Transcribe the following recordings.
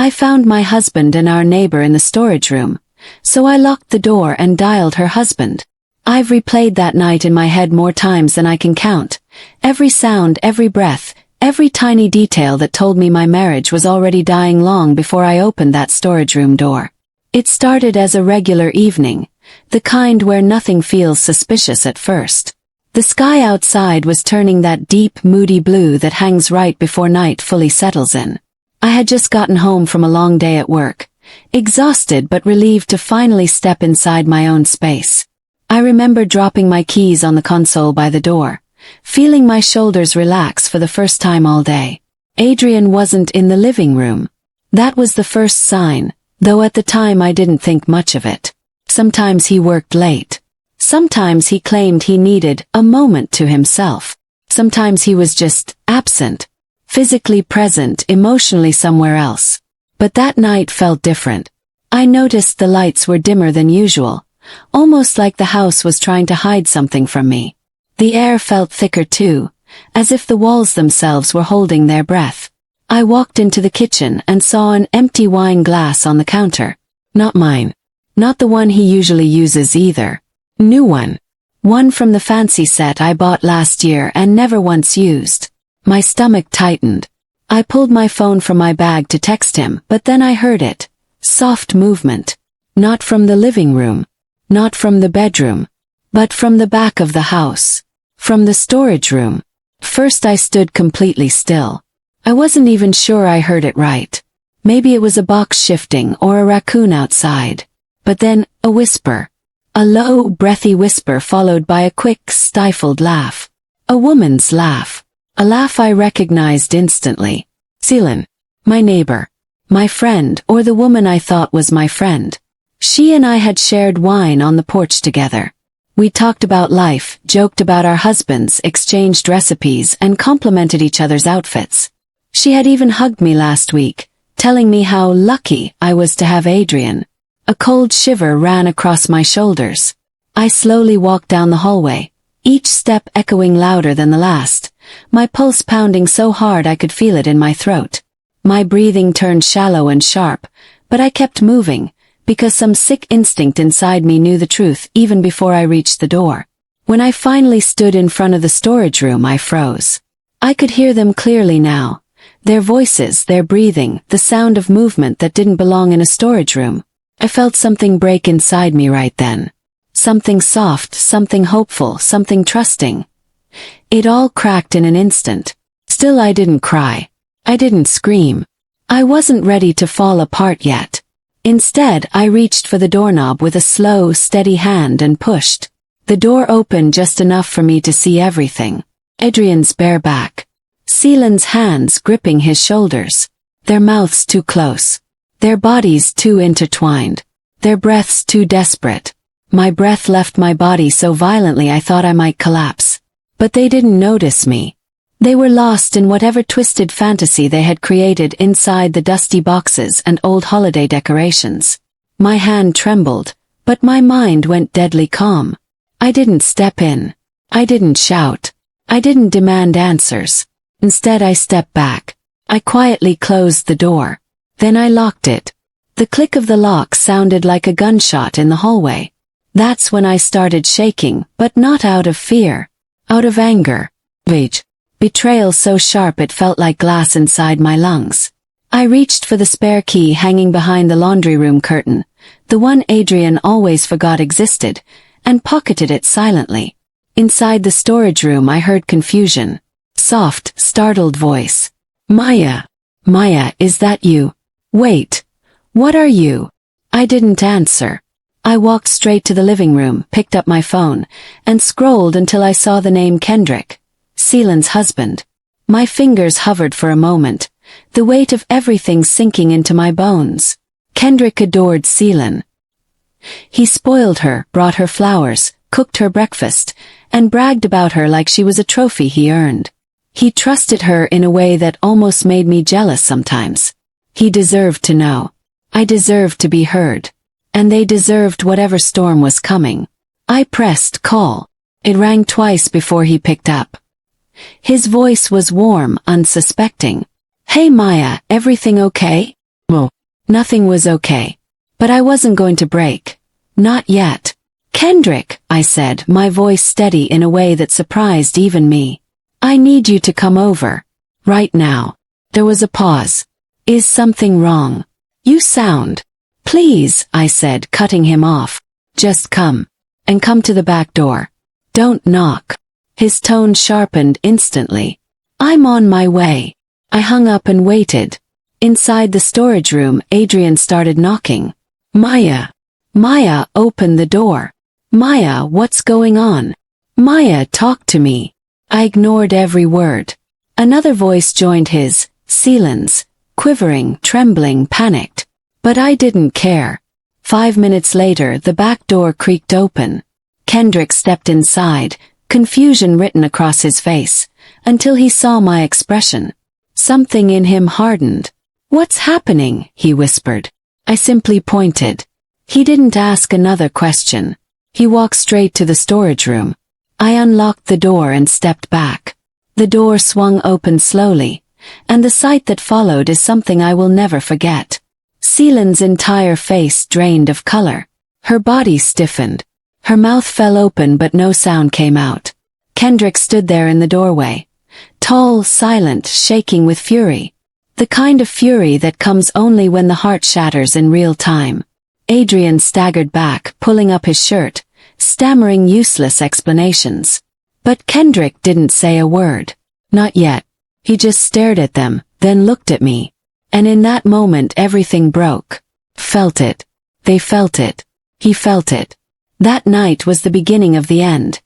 I found my husband and our neighbor in the storage room, so I locked the door and dialed her husband. I've replayed that night in my head more times than I can count. Every sound, every breath, every tiny detail that told me my marriage was already dying long before I opened that storage room door. It started as a regular evening, the kind where nothing feels suspicious at first. The sky outside was turning that deep, moody blue that hangs right before night fully settles in. I had just gotten home from a long day at work, exhausted but relieved to finally step inside my own space. I remember dropping my keys on the console by the door, feeling my shoulders relax for the first time all day. Adrian wasn't in the living room. That was the first sign, though at the time I didn't think much of it. Sometimes he worked late. Sometimes he claimed he needed a moment to himself. Sometimes he was just absent, physically present, emotionally somewhere else. But that night felt different. I noticed the lights were dimmer than usual, almost like the house was trying to hide something from me. The air felt thicker too, as if the walls themselves were holding their breath. I walked into the kitchen and saw an empty wine glass on the counter. Not mine. Not the one he usually uses either. New one. One from the fancy set I bought last year and never once used. My stomach tightened. I pulled my phone from my bag to text him, but then I heard it. Soft movement. Not from the living room. Not from the bedroom. But from the back of the house. From the storage room. First I stood completely still. I wasn't even sure I heard it right. Maybe it was a box shifting or a raccoon outside. But then, a whisper. A low, breathy whisper followed by a quick, stifled laugh. A woman's laugh. A laugh I recognized instantly. Celine. My neighbor. My friend, or the woman I thought was my friend. She and I had shared wine on the porch together. We talked about life, joked about our husbands, exchanged recipes, and complimented each other's outfits. She had even hugged me last week, telling me how lucky I was to have Adrian. A cold shiver ran across my shoulders. I slowly walked down the hallway, each step echoing louder than the last, my pulse pounding so hard I could feel it in my throat. My breathing turned shallow and sharp, but I kept moving, because some sick instinct inside me knew the truth even before I reached the door. When I finally stood in front of the storage room, I froze. I could hear them clearly now. Their voices, their breathing, the sound of movement that didn't belong in a storage room. I felt something break inside me right then. Something soft, something hopeful, something trusting. It all cracked in an instant. Still I didn't cry. I didn't scream. I wasn't ready to fall apart yet. Instead, I reached for the doorknob with a slow, steady hand and pushed. The door opened just enough for me to see everything. Adrian's bare back. Celine's hands gripping his shoulders. Their mouths too close. Their bodies too intertwined. Their breaths too desperate. My breath left my body so violently I thought I might collapse. But they didn't notice me. They were lost in whatever twisted fantasy they had created inside the dusty boxes and old holiday decorations. My hand trembled, but my mind went deadly calm. I didn't step in. I didn't shout. I didn't demand answers. Instead I stepped back. I quietly closed the door. Then I locked it. The click of the lock sounded like a gunshot in the hallway. That's when I started shaking, but not out of fear. Out of anger. Rage. Betrayal so sharp it felt like glass inside my lungs. I reached for the spare key hanging behind the laundry room curtain, the one Adrian always forgot existed, and pocketed it silently. Inside the storage room I heard confusion. Soft, startled voice. Maya. Maya, is that you? Wait. What are you? I didn't answer. I walked straight to the living room, picked up my phone, and scrolled until I saw the name Kendrick. Celine's husband. My fingers hovered for a moment, the weight of everything sinking into my bones. Kendrick adored Celine. He spoiled her, brought her flowers, cooked her breakfast, and bragged about her like she was a trophy he earned. He trusted her in a way that almost made me jealous sometimes. He deserved to know. I deserved to be heard. And they deserved whatever storm was coming. I pressed call. It rang twice before he picked up. His voice was warm, unsuspecting. Hey Maya, everything okay? Well, Nothing was okay. But I wasn't going to break. Not yet. Kendrick, I said, my voice steady in a way that surprised even me. I need you to come over. Right now. There was a pause. Is something wrong? You sound. Please, I said, cutting him off. Just come. And come to the back door. Don't knock. His tone sharpened instantly. I'm on my way. I hung up and waited. Inside the storage room, Adrian started knocking. Maya. Maya, open the door. Maya, what's going on? Maya, talk to me. I ignored every word. Another voice joined his, Seelan's, quivering, trembling, panicked. But I didn't care. 5 minutes later, the back door creaked open. Kendrick stepped inside, confusion written across his face, until he saw my expression. Something in him hardened. What's happening? He whispered. I simply pointed. He didn't ask another question. He walked straight to the storage room. I unlocked the door and stepped back. The door swung open slowly, and the sight that followed is something I will never forget. Seelan's entire face drained of color. Her body stiffened. Her mouth fell open but no sound came out. Kendrick stood there in the doorway. Tall, silent, shaking with fury. The kind of fury that comes only when the heart shatters in real time. Adrian staggered back, pulling up his shirt, stammering useless explanations. But Kendrick didn't say a word. Not yet. He just stared at them, then looked at me. And in that moment everything broke. Felt it. They felt it. He felt it. That night was the beginning of the end.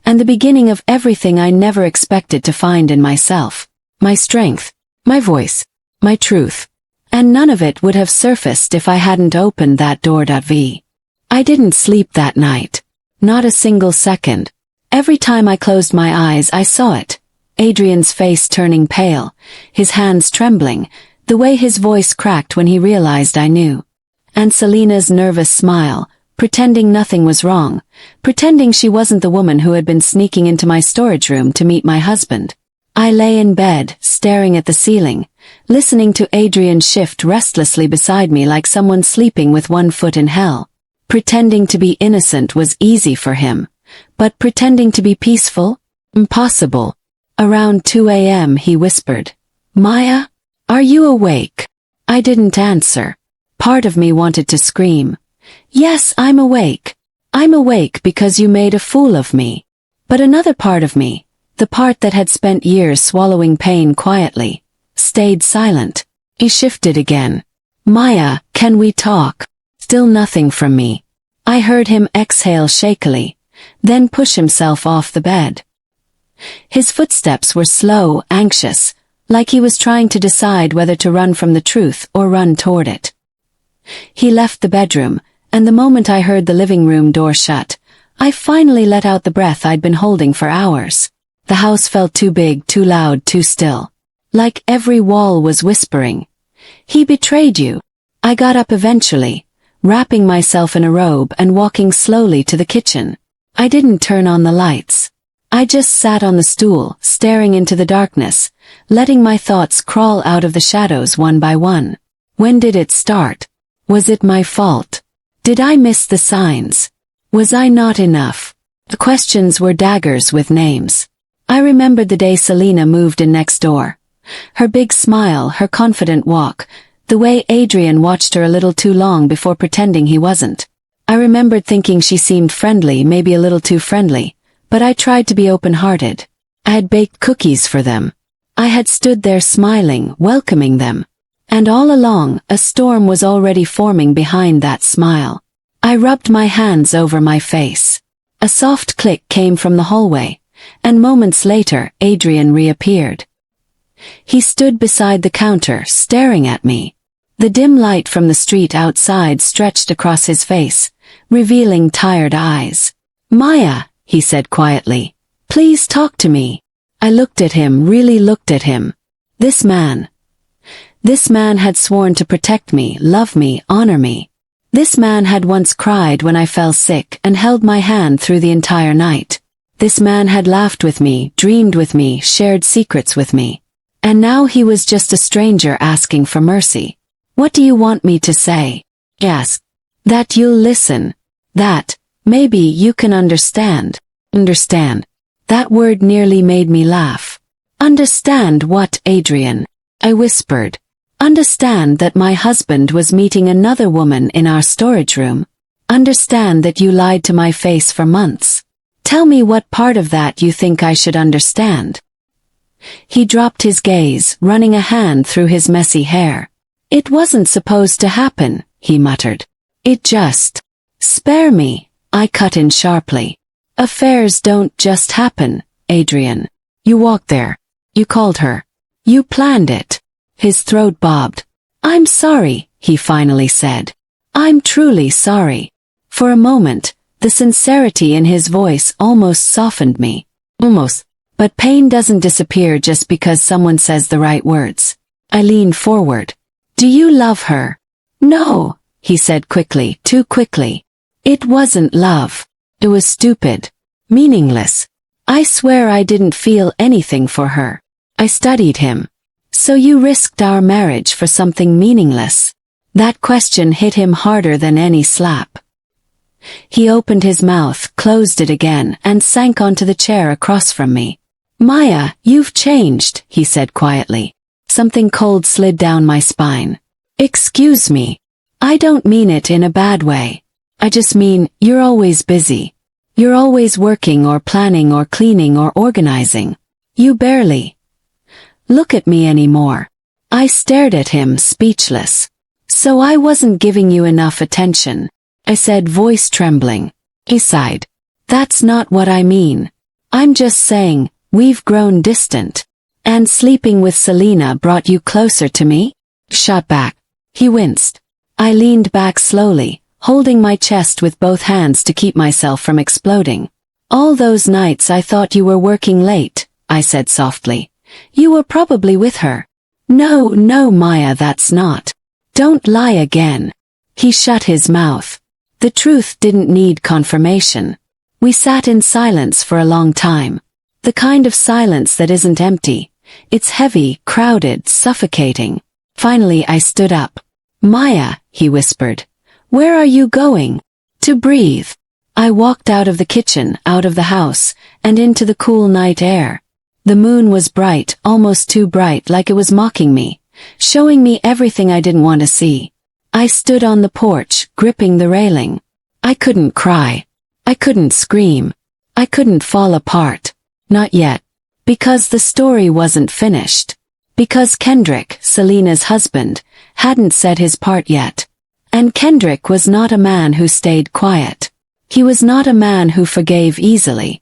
And the beginning of everything I never expected to find in myself. My strength. My voice. My truth. And none of it would have surfaced if I hadn't opened that door. I didn't sleep that night. Not a single second. Every time I closed my eyes I saw it. Adrian's face turning pale, his hands trembling, the way his voice cracked when he realized I knew. And Selena's nervous smile, pretending nothing was wrong, pretending she wasn't the woman who had been sneaking into my storage room to meet my husband. I lay in bed, staring at the ceiling, listening to Adrian shift restlessly beside me like someone sleeping with one foot in hell. Pretending to be innocent was easy for him, but pretending to be peaceful? Impossible. Around 2 a.m. he whispered, Maya? Are you awake? I didn't answer. Part of me wanted to scream. Yes, I'm awake. I'm awake because you made a fool of me. But another part of me, the part that had spent years swallowing pain quietly, stayed silent. He shifted again. Maya, can we talk? Still nothing from me. I heard him exhale shakily, then push himself off the bed. His footsteps were slow, anxious, like he was trying to decide whether to run from the truth or run toward it. He left the bedroom, and the moment I heard the living room door shut, I finally let out the breath I'd been holding for hours. The house felt too big, too loud, too still. Like every wall was whispering. He betrayed you. I got up eventually, wrapping myself in a robe and walking slowly to the kitchen. I didn't turn on the lights. I just sat on the stool, staring into the darkness, letting my thoughts crawl out of the shadows one by one. When did it start? Was it my fault? Did I miss the signs? Was I not enough? The questions were daggers with names. I remembered the day Selena moved in next door. Her big smile, her confident walk, the way Adrian watched her a little too long before pretending he wasn't. I remembered thinking she seemed friendly, maybe a little too friendly. But I tried to be open-hearted. I had baked cookies for them. I had stood there smiling, welcoming them. And all along, a storm was already forming behind that smile. I rubbed my hands over my face. A soft click came from the hallway, and moments later, Adrian reappeared. He stood beside the counter, staring at me. The dim light from the street outside stretched across his face, revealing tired eyes. Maya, he said quietly. Please talk to me. I looked at him, really looked at him. This man had sworn to protect me, love me, honor me. This man had once cried when I fell sick and held my hand through the entire night. This man had laughed with me, dreamed with me, shared secrets with me. And now he was just a stranger asking for mercy. What do you want me to say? Ask. That you'll listen. That, maybe you can understand. Understand. That word nearly made me laugh. Understand what, Adrian? I whispered. Understand that my husband was meeting another woman in our storage room. Understand that you lied to my face for months. Tell me what part of that you think I should understand. He dropped his gaze, running a hand through his messy hair. It wasn't supposed to happen, he muttered. It just. Spare me, I cut in sharply. Affairs don't just happen, Adrian. You walked there. You called her. You planned it. His throat bobbed. I'm sorry, he finally said. I'm truly sorry. For a moment, the sincerity in his voice almost softened me. Almost. But pain doesn't disappear just because someone says the right words. I leaned forward. Do you love her? No, he said quickly, too quickly. It wasn't love. It was stupid. Meaningless. I swear I didn't feel anything for her. I studied him. So you risked our marriage for something meaningless? That question hit him harder than any slap. He opened his mouth, closed it again, and sank onto the chair across from me. Maya, you've changed, he said quietly. Something cold slid down my spine. Excuse me. I don't mean it in a bad way. I just mean, you're always busy. You're always working or planning or cleaning or organizing. You barely look at me anymore. I stared at him, speechless. So I wasn't giving you enough attention, I said, voice trembling. He sighed. That's not what I mean. I'm just saying, we've grown distant. And sleeping with Selena brought you closer to me? Shot back. He winced. I leaned back slowly, holding my chest with both hands to keep myself from exploding. All those nights I thought you were working late, I said softly. You were probably with her. No, Maya, that's not. Don't lie again. He shut his mouth. The truth didn't need confirmation. We sat in silence for a long time. The kind of silence that isn't empty. It's heavy, crowded, suffocating. Finally I stood up. Maya, he whispered. Where are you going? To breathe. I walked out of the kitchen, out of the house, and into the cool night air. The moon was bright, almost too bright, like it was mocking me, showing me everything I didn't want to see. I stood on the porch, gripping the railing. I couldn't cry. I couldn't scream. I couldn't fall apart. Not yet. Because the story wasn't finished. Because Kendrick, Selena's husband, hadn't said his part yet. And Kendrick was not a man who stayed quiet. He was not a man who forgave easily.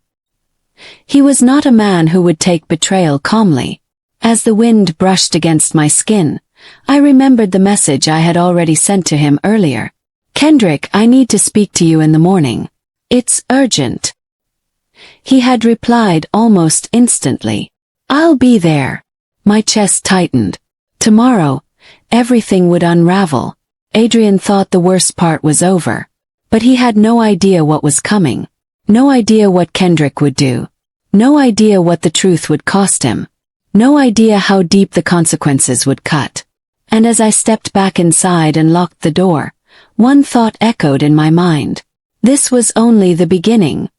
He was not a man who would take betrayal calmly. As the wind brushed against my skin, I remembered the message I had already sent to him earlier. Kendrick, I need to speak to you in the morning. It's urgent. He had replied almost instantly. I'll be there. My chest tightened. Tomorrow, everything would unravel. Adrian thought the worst part was over. But he had no idea what was coming. No idea what Kendrick would do. No idea what the truth would cost him. No idea how deep the consequences would cut. And as I stepped back inside and locked the door, one thought echoed in my mind. This was only the beginning.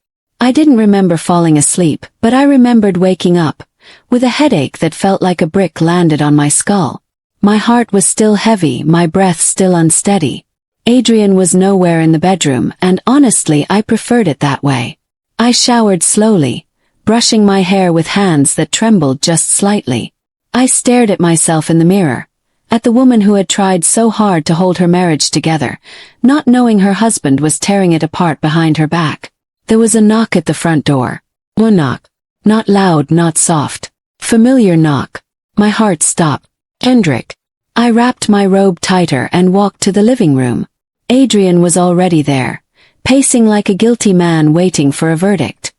I didn't remember falling asleep, but I remembered waking up, with a headache that felt like a brick landed on my skull. My heart was still heavy, my breath still unsteady. Adrian was nowhere in the bedroom, and honestly I preferred it that way. I showered slowly, brushing my hair with hands that trembled just slightly. I stared at myself in the mirror, at the woman who had tried so hard to hold her marriage together, not knowing her husband was tearing it apart behind her back. There was a knock at the front door. A knock. Not loud, not soft. Familiar knock. My heart stopped. Kendrick. I wrapped my robe tighter and walked to the living room. Adrian was already there, pacing like a guilty man waiting for a verdict.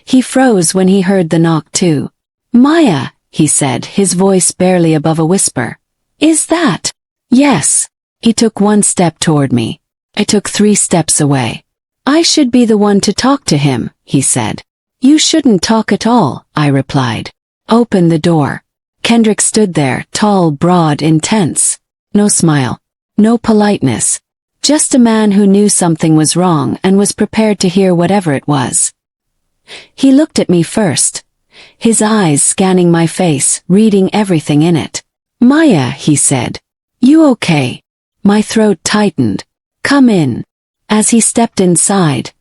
He froze when he heard the knock too. Maya, he said, his voice barely above a whisper. Is that? Yes. He took one step toward me. I took 3 steps away. I should be the one to talk to him, he said. You shouldn't talk at all, I replied. Open the door. Kendrick stood there, tall, broad, intense. No smile. No politeness. Just a man who knew something was wrong and was prepared to hear whatever it was. He looked at me first, his eyes scanning my face, reading everything in it. "Maya," he said. "You okay?" My throat tightened. "Come in." As he stepped inside,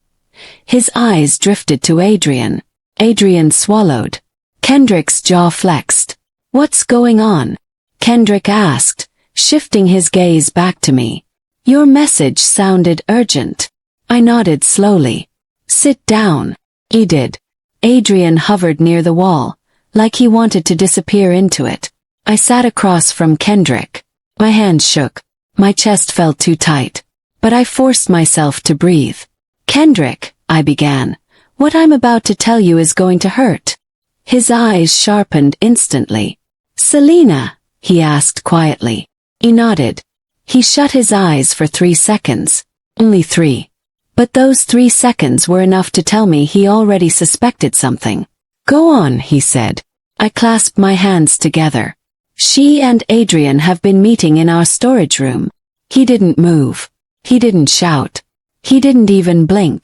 his eyes drifted to Adrian. Adrian swallowed. Kendrick's jaw flexed. "What's going on?" Kendrick asked, shifting his gaze back to me. "Your message sounded urgent." I nodded slowly. "Sit down." He did. Adrian hovered near the wall, like he wanted to disappear into it. I sat across from Kendrick. My hands shook. My chest felt too tight. But I forced myself to breathe. "Kendrick," I began, "what I'm about to tell you is going to hurt." His eyes sharpened instantly. "Selena?" he asked quietly. He nodded. He shut his eyes for 3 seconds. Only 3. But those 3 seconds were enough to tell me he already suspected something. "Go on," he said. I clasped my hands together. "She and Adrian have been meeting in our storage room." He didn't move. He didn't shout. He didn't even blink.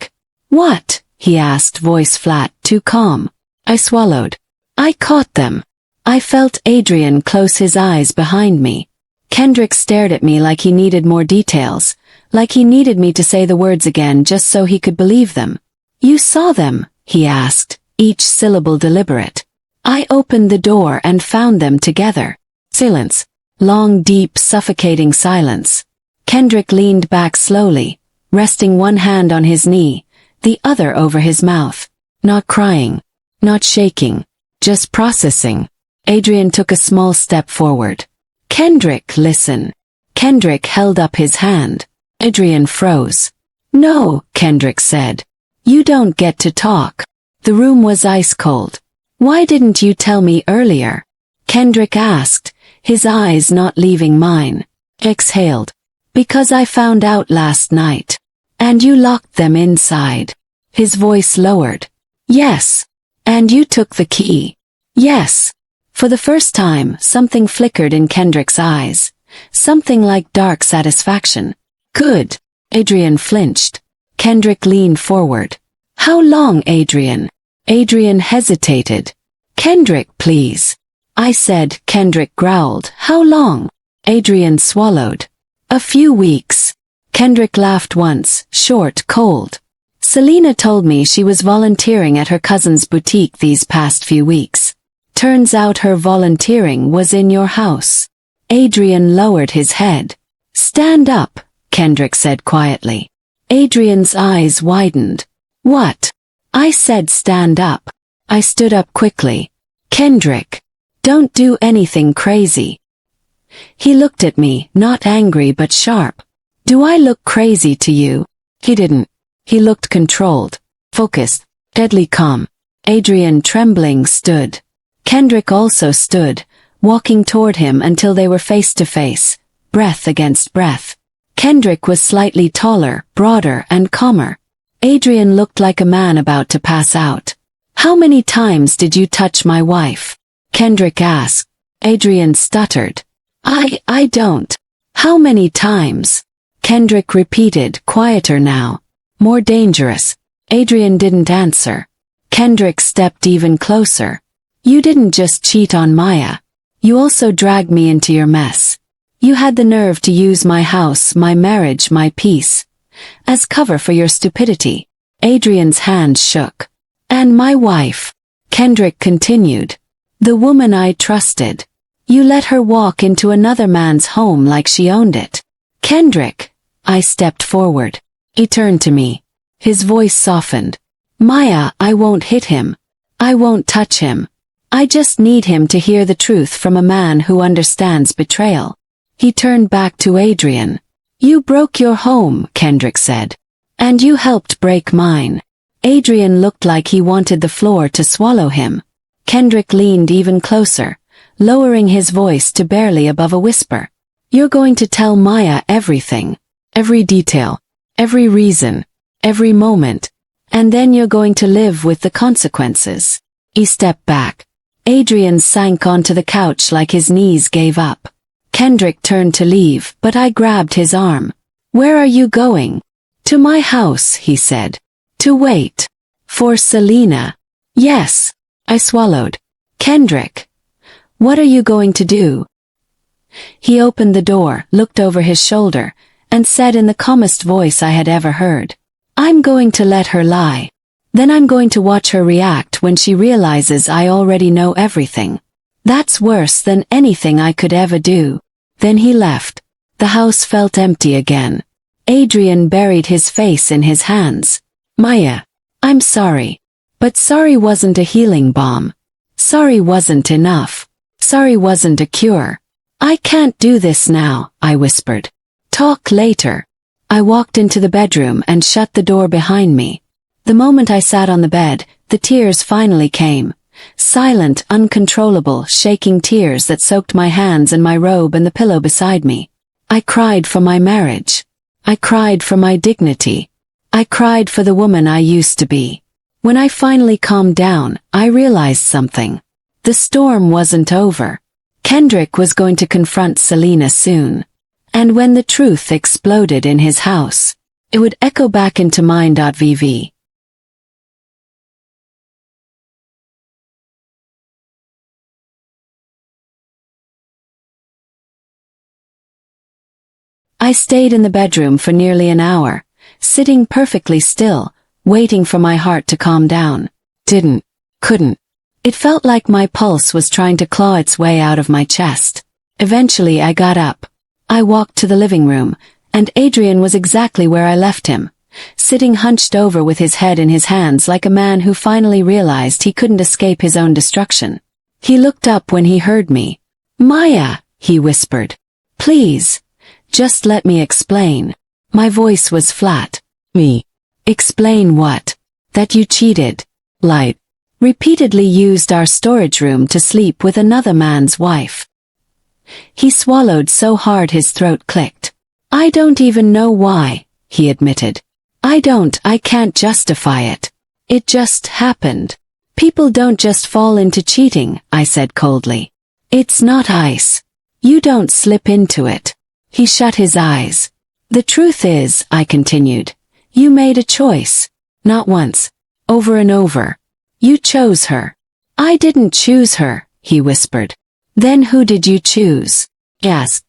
"What?" he asked, voice flat, too calm. I swallowed. "I caught them." I felt Adrian close his eyes behind me. Kendrick stared at me like he needed more details, like he needed me to say the words again just so he could believe them. "You saw them?" he asked, each syllable deliberate. "I opened the door and found them together." Silence. Long, deep, suffocating silence. Kendrick leaned back slowly, resting one hand on his knee, the other over his mouth. Not crying. Not shaking. Just processing. Adrian took a small step forward. "Kendrick, listen." Kendrick held up his hand. Adrian froze. "No," Kendrick said. "You don't get to talk." The room was ice cold. "Why didn't you tell me earlier?" Kendrick asked, his eyes not leaving mine. Exhaled. "Because I found out last night. And you locked them inside." His voice lowered. "Yes. And you took the key." "Yes." For the first time, something flickered in Kendrick's eyes. Something like dark satisfaction. "Good." Adrian flinched. Kendrick leaned forward. "How long, Adrian?" Adrian hesitated. "Kendrick, please." I said. Kendrick growled. "How long?" Adrian swallowed. "A few weeks." Kendrick laughed once, short, cold. "Selena told me she was volunteering at her cousin's boutique these past few weeks. Turns out her volunteering was in your house." Adrian lowered his head. "Stand up," Kendrick said quietly. Adrian's eyes widened. "What?" I said, "Stand up." I stood up quickly. "Kendrick, don't do anything crazy." He looked at me, not angry but sharp. "Do I look crazy to you?" He didn't. He looked controlled, focused, deadly calm. Adrian, trembling, stood. Kendrick also stood, walking toward him until they were face to face, breath against breath. Kendrick was slightly taller, broader, and calmer. Adrian looked like a man about to pass out. "How many times did you touch my wife?" Kendrick asked. Adrian stuttered. I don't." "How many times?" Kendrick repeated, quieter now. "More dangerous." Adrian didn't answer. Kendrick stepped even closer. "You didn't just cheat on Maya. You also dragged me into your mess. You had the nerve to use my house, my marriage, my peace, as cover for your stupidity." Adrian's hand shook. "And my wife," Kendrick continued. "The woman I trusted. You let her walk into another man's home like she owned it." "Kendrick." I stepped forward. He turned to me. His voice softened. "Maya, I won't hit him. I won't touch him. I just need him to hear the truth from a man who understands betrayal." He turned back to Adrian. "You broke your home," Kendrick said. "And you helped break mine." Adrian looked like he wanted the floor to swallow him. Kendrick leaned even closer, lowering his voice to barely above a whisper. "You're going to tell Maya everything. Every detail. Every reason. Every moment. And then you're going to live with the consequences." He stepped back. Adrian sank onto the couch like his knees gave up. Kendrick turned to leave, but I grabbed his arm. Where are you going? To my house, he said. To wait. For Selena. Yes. I swallowed. Kendrick. What are you going to do? He opened the door, looked over his shoulder, and said in the calmest voice I had ever heard. I'm going to let her lie. Then I'm going to watch her react when she realizes I already know everything. That's worse than anything I could ever do. Then he left. The house felt empty again. Adrian buried his face in his hands. Maya. I'm sorry. But sorry wasn't a healing balm. Sorry wasn't enough. Sorry wasn't a cure. I can't do this now, I whispered. Talk later. I walked into the bedroom and shut the door behind me. The moment I sat on the bed, the tears finally came. Silent, uncontrollable, shaking tears that soaked my hands and my robe and the pillow beside me. I cried for my marriage. I cried for my dignity. I cried for the woman I used to be. When I finally calmed down, I realized something. The storm wasn't over. Kendrick was going to confront Selena soon. And when the truth exploded in his house, it would echo back into mine.vv. I stayed in the bedroom for nearly an hour, sitting perfectly still, waiting for my heart to calm down. Couldn't. It felt like my pulse was trying to claw its way out of my chest. Eventually I got up. I walked to the living room, and Adrian was exactly where I left him, sitting hunched over with his head in his hands like a man who finally realized he couldn't escape his own destruction. He looked up when he heard me. Maya, he whispered. Please. Just let me explain. My voice was flat. Me. Explain what? That you cheated, lied, repeatedly used our storage room to sleep with another man's wife. He swallowed so hard his throat clicked. I don't even know why, he admitted. I can't justify it. It just happened. People don't just fall into cheating, I said coldly. It's not ice. You don't slip into it. He shut his eyes. The truth is, I continued, you made a choice. Not once. Over and over. You chose her. I didn't choose her, he whispered. Then who did you choose? Yes.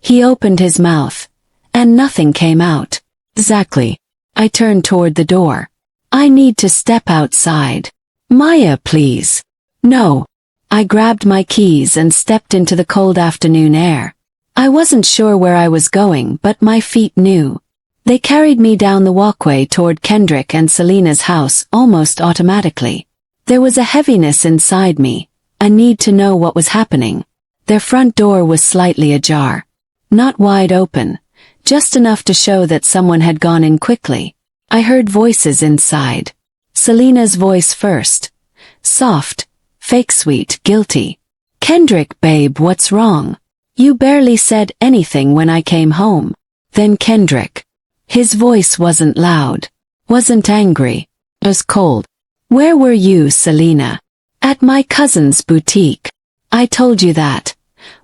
He opened his mouth, and nothing came out. Exactly. I turned toward the door. I need to step outside. Maya, please. No. I grabbed my keys and stepped into the cold afternoon air. I wasn't sure where I was going, but my feet knew. They carried me down the walkway toward Kendrick and Selena's house almost automatically. There was a heaviness inside me, a need to know what was happening. Their front door was slightly ajar. Not wide open, just enough to show that someone had gone in quickly. I heard voices inside. Selena's voice first. Soft, fake sweet, guilty. Kendrick, babe, what's wrong? You barely said anything when I came home. Then Kendrick. His voice wasn't loud, wasn't angry, it was cold. Where were you, Selena? At my cousin's boutique. I told you that.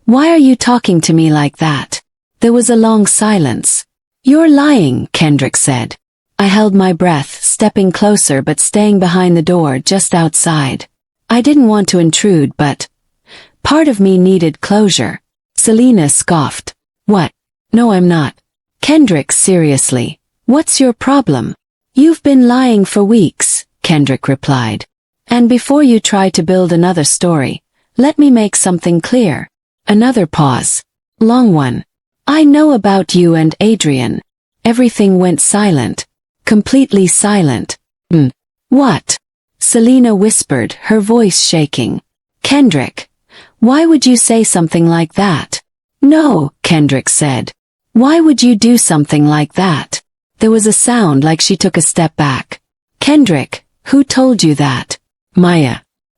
Why are you talking to me like that? There was a long silence. You're lying, Kendrick said. I held my breath, stepping closer but staying behind the door just outside. I didn't want to intrude, but part of me needed closure. Selena scoffed. What? No, I'm not. Kendrick, seriously. What's your problem? You've been lying for weeks, Kendrick replied. And before you try to build another story, let me make something clear. Another pause. Long one. I know about you and Adrian. Everything went silent. Completely silent. What? Selena whispered, her voice shaking. Kendrick. Why would you say something like that? No, Kendrick said. Why would you do something like that? There was a sound like she took a step back. Kendrick, who told you that? Maya.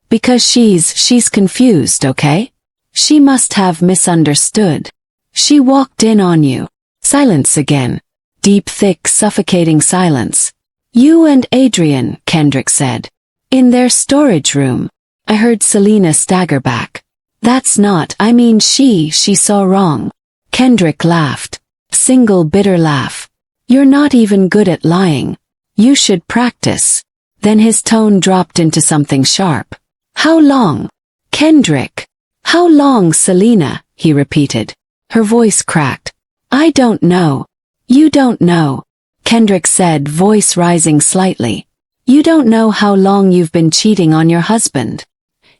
Because she's confused, okay? She must have misunderstood. She walked in on you. Silence again. Deep, thick, suffocating silence. You and Adrian, Kendrick said. In their storage room. I heard Selena stagger back. That's not, she saw wrong. Kendrick laughed. Single bitter laugh. You're not even good at lying. You should practice. Then his tone dropped into something sharp. How long? Kendrick. How long, Selena? He repeated. Her voice cracked. I don't know. You don't know. Kendrick said, voice rising slightly. You don't know how long you've been cheating on your husband.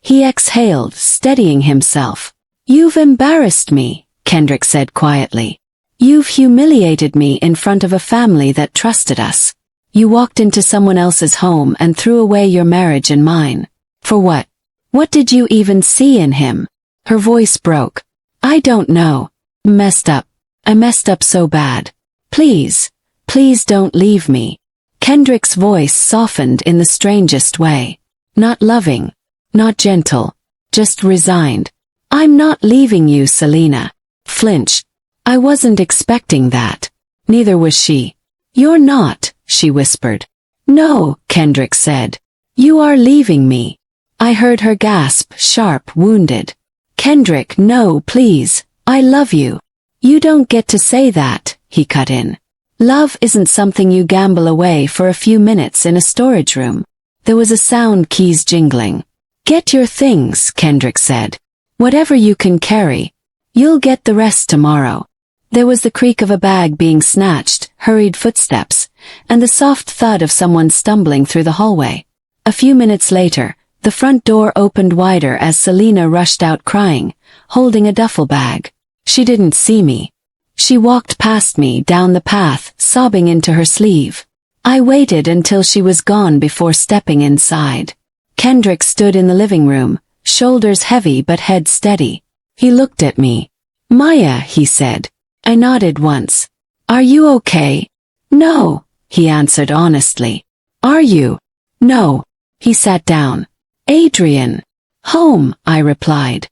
He exhaled, steadying himself. You've embarrassed me, Kendrick said quietly. You've humiliated me in front of a family that trusted us. You walked into someone else's home and threw away your marriage and mine. For what? What did you even see in him? Her voice broke. I don't know. Messed up. I messed up so bad. Please, please don't leave me. Kendrick's voice softened in the strangest way. Not loving. Not gentle. Just resigned. I'm not leaving you, Selena. Flinched. I wasn't expecting that. Neither was she. You're not, she whispered. No, Kendrick said. You are leaving me. I heard her gasp, sharp, wounded. Kendrick, no, please. I love you. You don't get to say that, he cut in. Love isn't something you gamble away for a few minutes in a storage room. There was a sound, keys jingling. Get your things, Kendrick said. Whatever you can carry. You'll get the rest tomorrow. There was the creak of a bag being snatched, hurried footsteps, and the soft thud of someone stumbling through the hallway. A few minutes later, the front door opened wider as Selena rushed out crying, holding a duffel bag. She didn't see me. She walked past me down the path, sobbing into her sleeve. I waited until she was gone before stepping inside. Kendrick stood in the living room, shoulders heavy but head steady. He looked at me. Maya, he said. I nodded once. Are you okay? No, he answered honestly. Are you? No. He sat down. Adrian. Home, I replied.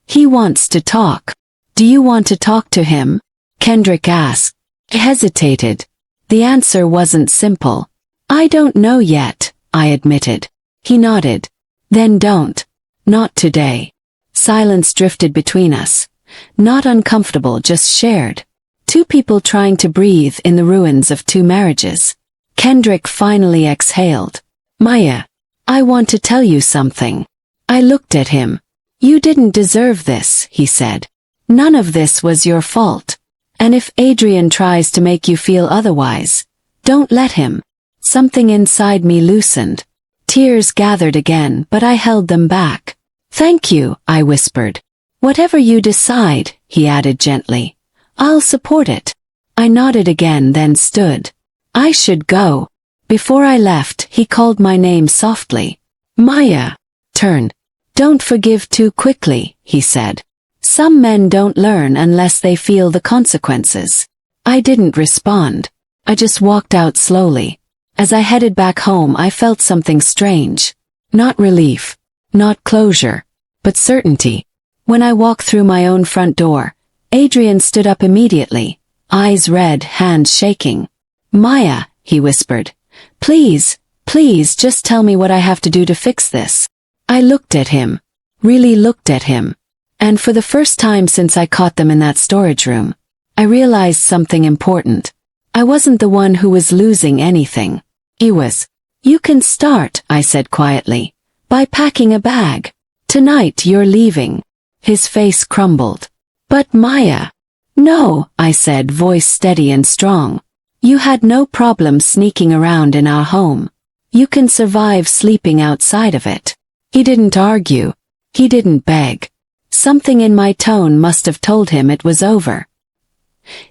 He wants to talk. Do you want to talk to him? Kendrick asked. I hesitated. The answer wasn't simple. I don't know yet, I admitted. He nodded. Then don't. Not today. Silence drifted between us. Not uncomfortable, just shared. Two people trying to breathe in the ruins of two marriages. Kendrick finally exhaled. Maya, I want to tell you something. I looked at him. You didn't deserve this, he said. None of this was your fault. And if Adrian tries to make you feel otherwise, don't let him. Something inside me loosened. Tears gathered again, but I held them back. Thank you, I whispered. Whatever you decide, he added gently. I'll support it. I nodded again, then stood. I should go. Before I left, he called my name softly. Maya. Turn. Don't forgive too quickly, he said. Some men don't learn unless they feel the consequences. I didn't respond. I just walked out slowly. As I headed back home, I felt something strange. Not relief. Not closure. But certainty. When I walked through my own front door, Adrian stood up immediately, eyes red, hands shaking. Maya, he whispered. Please, please just tell me what I have to do to fix this. I looked at him. Really looked at him. And for the first time since I caught them in that storage room, I realized something important. I wasn't the one who was losing anything. He was. You can start, I said quietly, by packing a bag. Tonight you're leaving. His face crumbled. But Maya. No, I said, voice steady and strong. You had no problem sneaking around in our home. You can survive sleeping outside of it. He didn't argue. He didn't beg. Something in my tone must have told him it was over.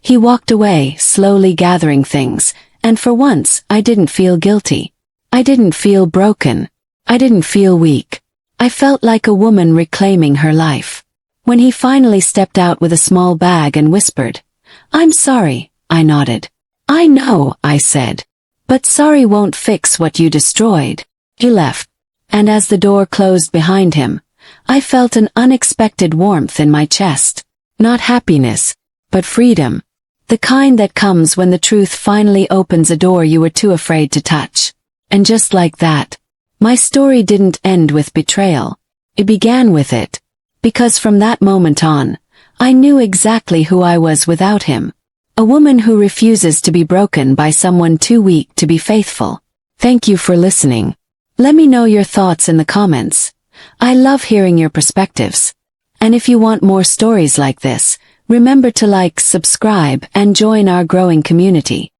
He walked away, slowly gathering things, and for once I didn't feel guilty. I didn't feel broken. I didn't feel weak. I felt like a woman reclaiming her life. When he finally stepped out with a small bag and whispered, I'm sorry, I nodded. I know, I said. But sorry won't fix what you destroyed. He left. And as the door closed behind him, I felt an unexpected warmth in my chest. Not happiness, but freedom. The kind that comes when the truth finally opens a door you were too afraid to touch. And just like that, my story didn't end with betrayal. It began with it. Because from that moment on, I knew exactly who I was without him. A woman who refuses to be broken by someone too weak to be faithful. Thank you for listening. Let me know your thoughts in the comments. I love hearing your perspectives. And if you want more stories like this, remember to like, subscribe, and join our growing community.